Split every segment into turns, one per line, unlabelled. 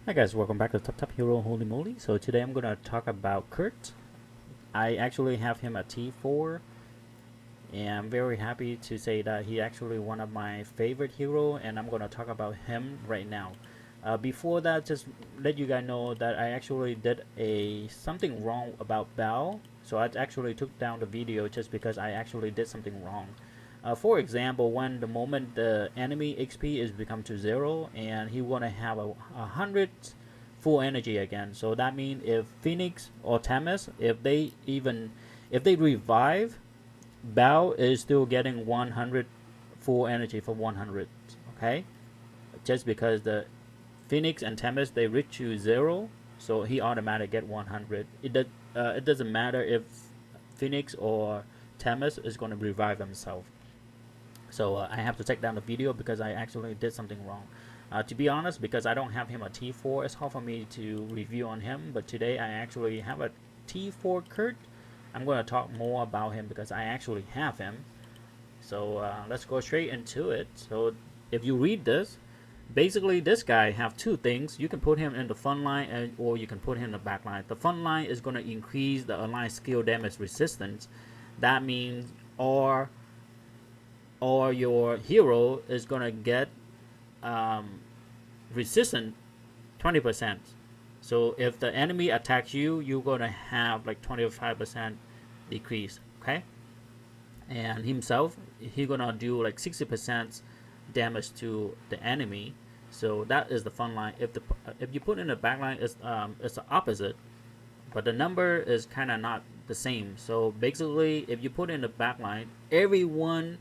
Hi guys, welcome back to Taptap Hero Holy Moly. So today I'm gonna talk about Kurt. I actually have him at T4, and I'm very happy to say that he actually one of my favorite hero, and I'm gonna talk about him right now. Before that, just let you guys know that I actually did something wrong about Bao. So I actually took down the video just because I actually did something wrong. For example, when the moment the enemy XP is become to 0 and he wanna have a hundred full energy again. So that means if Phoenix or Tamis, if they revive, Bao is still getting 100 full energy for 100. Okay, just because the Phoenix and Tamis they reach to 0, so he automatically get 100. It doesn't matter if Phoenix or Tamis is going to revive himself. So I have to take down the video because I actually did something wrong. To be honest, because I don't have him a T4, it's hard for me to review on him. But today I actually have a T4 Kurt. I'm going to talk more about him because I actually have him. So let's go straight into it. So if you read this, basically this guy have two things. You can put him in the front line or you can put him in the back line. The front line is going to increase the align skill damage resistance. That means or your hero is gonna get resistant 20%. So if the enemy attacks you, you're gonna have like 25% decrease. Okay, and himself, he gonna do like 60% damage to the enemy. So that is the front line. If you put in the back line, it's the opposite, but the number is kind of not the same. So basically, if you put in the back line, everyone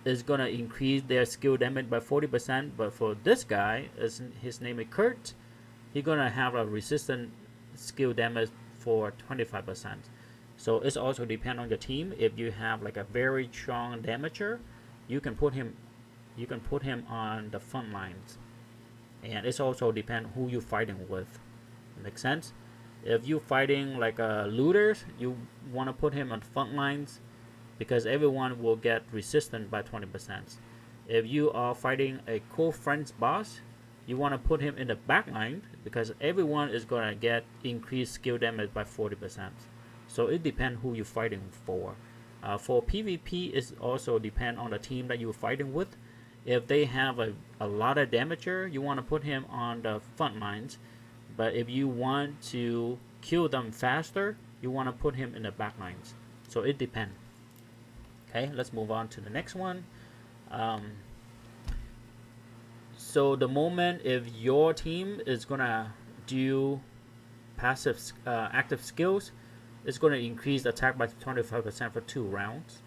is gonna increase their skill damage by 40%. But for this guy, his name is Kurt, he's gonna have a resistant skill damage for 25%. So it's also depend on your team. If you have like a very strong damager, you can put him on the front lines, and it's also depend who you're fighting with. Make sense? If you're fighting like looters, you want to put him on front lines because everyone will get resistant by 20%. If you are fighting a cool friends boss, you want to put him in the back line because everyone is going to get increased skill damage by 40%. So it depends who you're fighting for. For PvP, it also depend on the team that you're fighting with. If they have a lot of damager, you want to put him on the front lines. But if you want to kill them faster, you want to put him in the back lines. So it depends. Okay, let's move on to the next one. So the moment if your team is gonna do passive active skills, it's gonna increase attack by 25% for 2 rounds.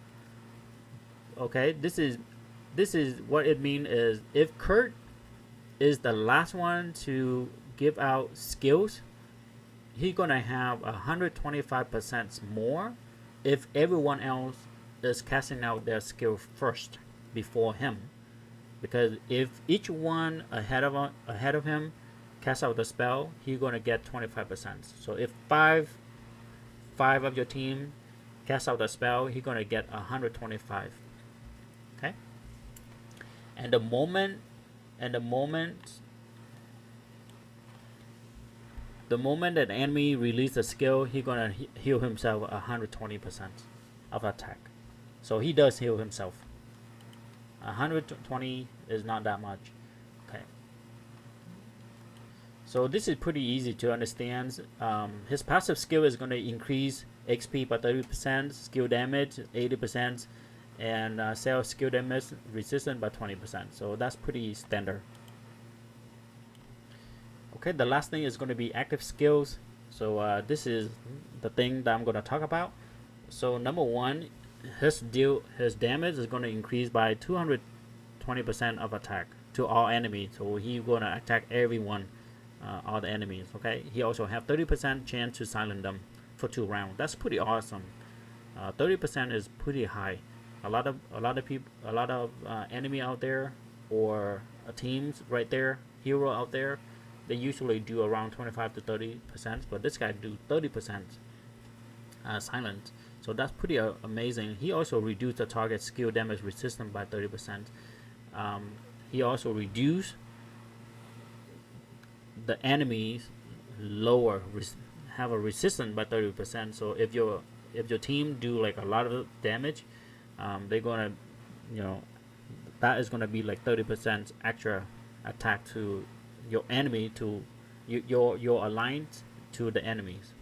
Okay, this is what it means is if Kurt is the last one to give out skills, he's gonna have 125% more if everyone else is casting out their skill first before him. Because if each one ahead of him casts out the spell, he's gonna get 25%. So if five of your team cast out the spell, he's gonna get 125. Okay, and the moment that the enemy releases a skill, he's gonna heal himself 120% of attack. So he does heal himself. 120 is not that much. Okay. So this is pretty easy to understand. His passive skill is going to increase XP by 30%, skill damage 80%, and sell skill damage resistance by 20%. So that's pretty standard. Okay, the last thing is going to be active skills. So this is the thing that I'm going to talk about. So number one, his damage is going to increase by 220% of attack to all enemies. So he's going to attack everyone, all the enemies. Okay, he also have 30% chance to silence them for 2 rounds. That's pretty awesome. 30% is pretty high. A lot of people, enemy out there or teams right there, hero out there, they usually do around 25 to 30%, but this guy do 30% silent. So that's pretty amazing. He also reduced the target skill damage resistance by 30%. He also reduced the enemies lower have a resistance by 30%. So if your team do like a lot of damage, they're gonna, you know, that is gonna be like 30% extra attack to your enemy, to your alliance, to the enemies.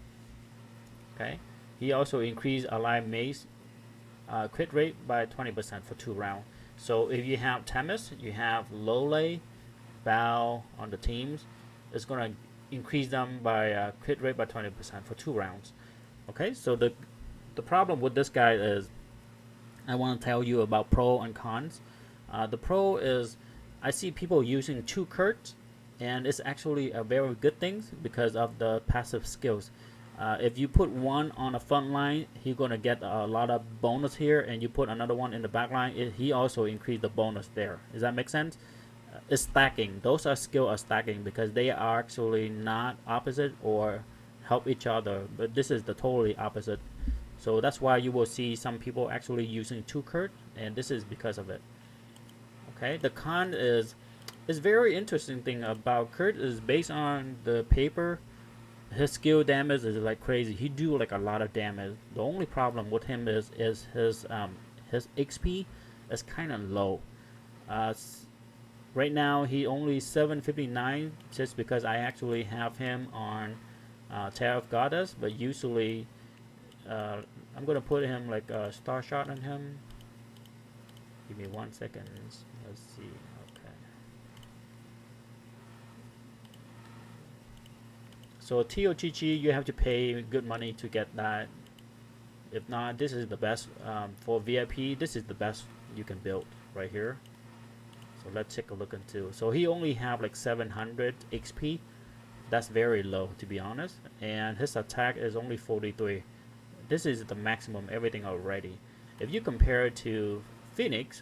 Okay. He also increased ally mace crit rate by 20% for 2 rounds. So if you have Temis, you have Lole, Bao on the teams, it's gonna increase them by crit rate by 20% for 2 rounds. Okay, so the problem with this guy is, I want to tell you about pro and cons. The pro is, I see people using 2 Kurts, and it's actually a very good thing because of the passive skills. If you put one on a front line, he's gonna get a lot of bonus here, and you put another one in the back line, he also increased the bonus there. Does that make sense? It's stacking. Those are skill are stacking because they are actually not opposite or help each other, but this is the totally opposite. So that's why you will see some people actually using 2 Kurt, and this is because of it. Okay, the con is very interesting thing about Kurt is based on the paper. His skill damage is like crazy. He do like a lot of damage. The only problem with him is his XP is kind of low. Right now he only 759 just because I actually have him on Terror of Goddess, but usually I'm gonna put him like a star shot on him. Give me 1 second. Let's see. Okay. So TOGG, you have to pay good money to get that. If not, this is the best for VIP. This is the best you can build right here. So let's take a look into. So he only have like 700 XP. That's very low, to be honest. And his attack is only 43. This is the maximum everything already. If you compare it to Phoenix,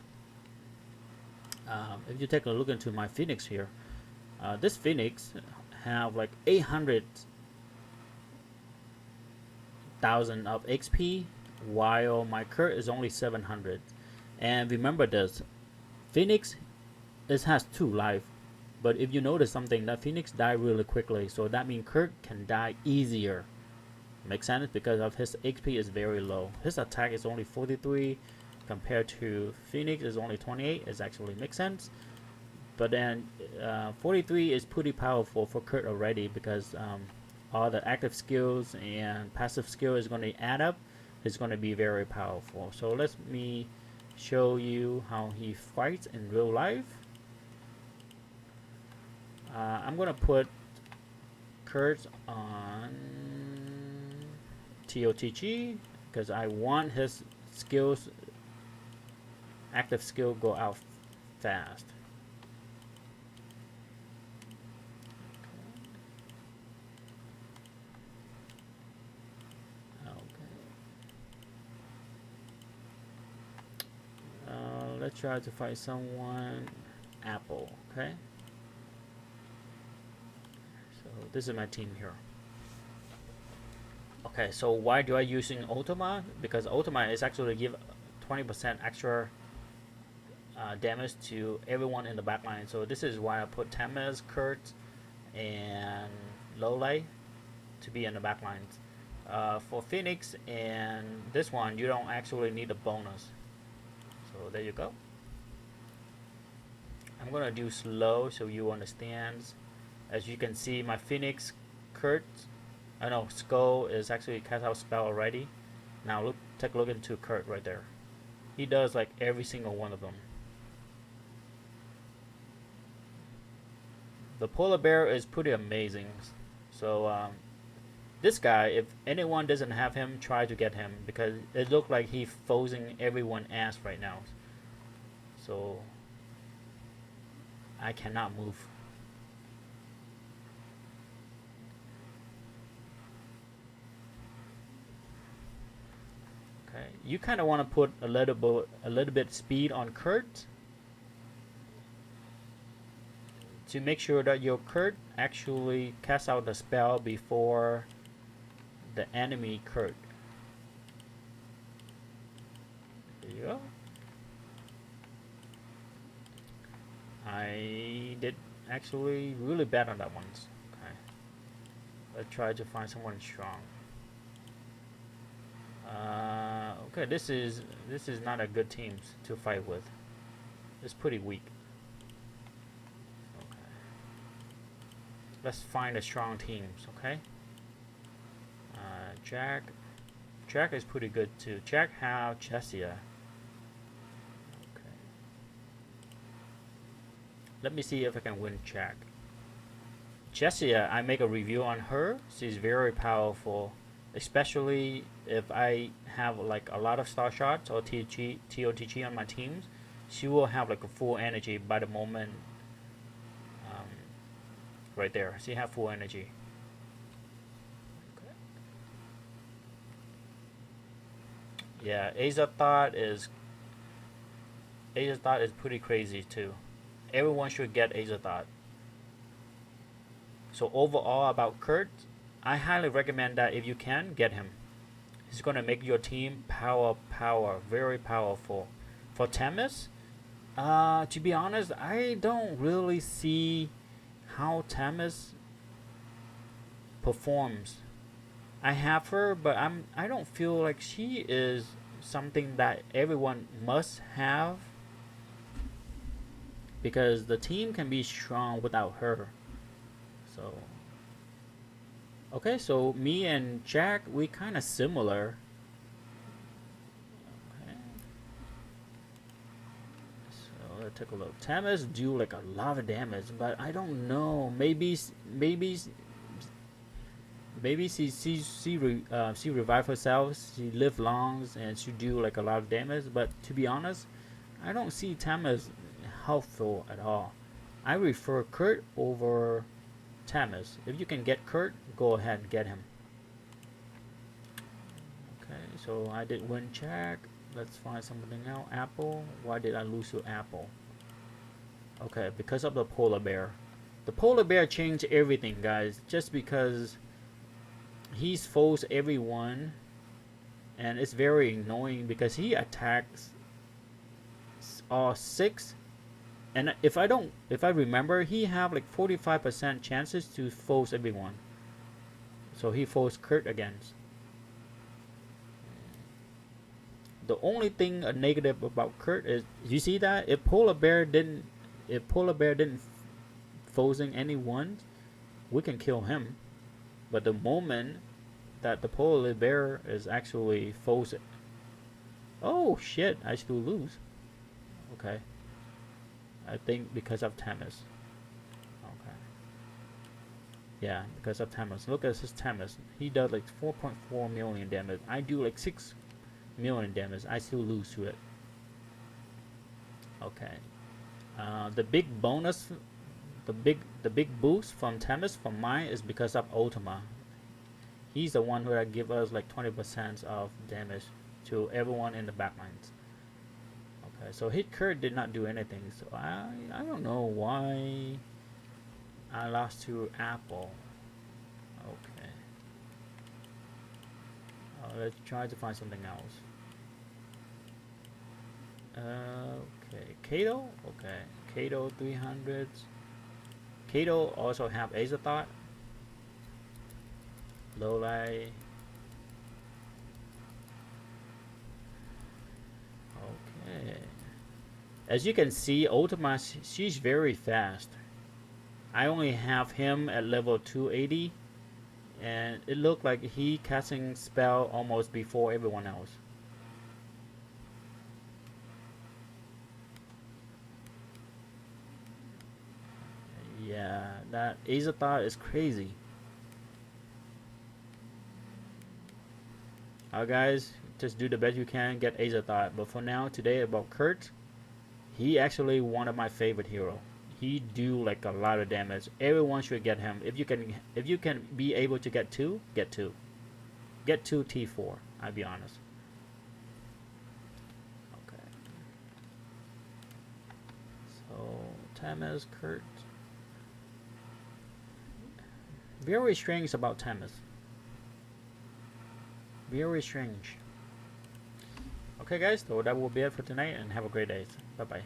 if you take a look into my Phoenix here, this Phoenix have like 800,000 of XP, while my Kurt is only 700. And remember this, Phoenix, it has 2 life, but if you notice something, that Phoenix die really quickly, so that means Kurt can die easier. Makes sense because of his XP is very low. His attack is only 43 compared to Phoenix is only 28. It actually makes sense. But then 43 is pretty powerful for Kurt already because all the active skills and passive skill is going to add up. It's going to be very powerful. So let me show you how he fights in real life. I'm going to put Kurt on TOTG because I want his skills, active skill, go out fast. Let's try to find someone. Apple. Okay, so this is my team here. Okay, so why do I using Ultima? Because Ultima is actually give 20% extra damage to everyone in the backline. So this is why I put Tamez, Kurt, and Lole to be in the backlines. For Phoenix and this one, you don't actually need a bonus. So there you go. I'm gonna do slow so you understand. As you can see, my Phoenix, Kurt, I know Skull is actually cast out spell already. Now look, take a look into Kurt right there. He does like every single one of them. The polar bear is pretty amazing. So this guy, if anyone doesn't have him, try to get him because it looks like he's frozen everyone ass right now. So I cannot move. Okay, you kind of want to put a little bit speed on Kurt to make sure that your Kurt actually casts out the spell before the enemy Kurt. There you go. I did actually really bad on that one. Let's try to find someone strong. Okay, this is not a good team to fight with. It's pretty weak. Okay. Let's find the strong teams. Okay. Jack is pretty good too. Jack have Jessia. Okay. Let me see if I can win Jack. Jessia, I make a review on her. She's very powerful, especially if I have like a lot of star shots or TOTG on my teams. She will have like a full energy by the moment. Right there, she have full energy. Okay. Yeah, Azathot is pretty crazy too. Everyone should get Azathot. So overall about Kurt, I highly recommend that if you can, get him. He's gonna make your team power, very powerful. For Temis, to be honest, I don't really see how Temis performs. I have her, but I don't feel like she is something that everyone must have, because the team can be strong without her. So okay, so me and Jack, we kind of similar. Okay. So let's take a look. Temis do like a lot of damage, but I don't know. Maybe she revive herself. She live long and she do like a lot of damage. But to be honest, I don't see Temis helpful at all. I prefer Kurt over Temis. If you can get Kurt, go ahead and get him. Okay, so I did win Jack. Let's find something else. Apple. Why did I lose to Apple? Okay, because of the polar bear. The polar bear changed everything, guys. Just because he's foes everyone, and it's very annoying because he attacks all 6. And if I remember, he have like 45% chances to force everyone. So he forced Kurt against. The only thing negative about Kurt is, you see that if polar bear didn't forcing anyone, we can kill him. But the moment that the polar bear is actually forcing, oh shit! I still lose. Okay. I think because of Temis. Okay. Yeah, because of Temis. Look at his Temis. He does like 4.4 million damage. I do like 6 million damage. I still lose to it. Okay. The big bonus, the big boost from Temis from mine is because of Ultima. He's the one who give us like 20% of damage to everyone in the backlines. Okay, so hit Kurt did not do anything, so I don't know why I lost to Apple. Okay. Let's try to find something else. Okay, Kato. Okay, Kato 300s. Kato also have Azathot. Lowlight. Okay. As you can see, Ultima, she's very fast. I only have him at level 280, and it looked like he casting spell almost before everyone else. Yeah, that Azathot is crazy. Alright guys, just do the best you can, get Azathot. But for now, today about Kurt, he actually one of my favorite hero. He do like a lot of damage. Everyone should get him. If you can be able to get 2, get 2. Get 2 T4, I'll be honest. Okay. So Temis, Kurt. Very strange about Temis. Very strange. Okay guys, so that will be it for tonight, and have a great day. Bye bye.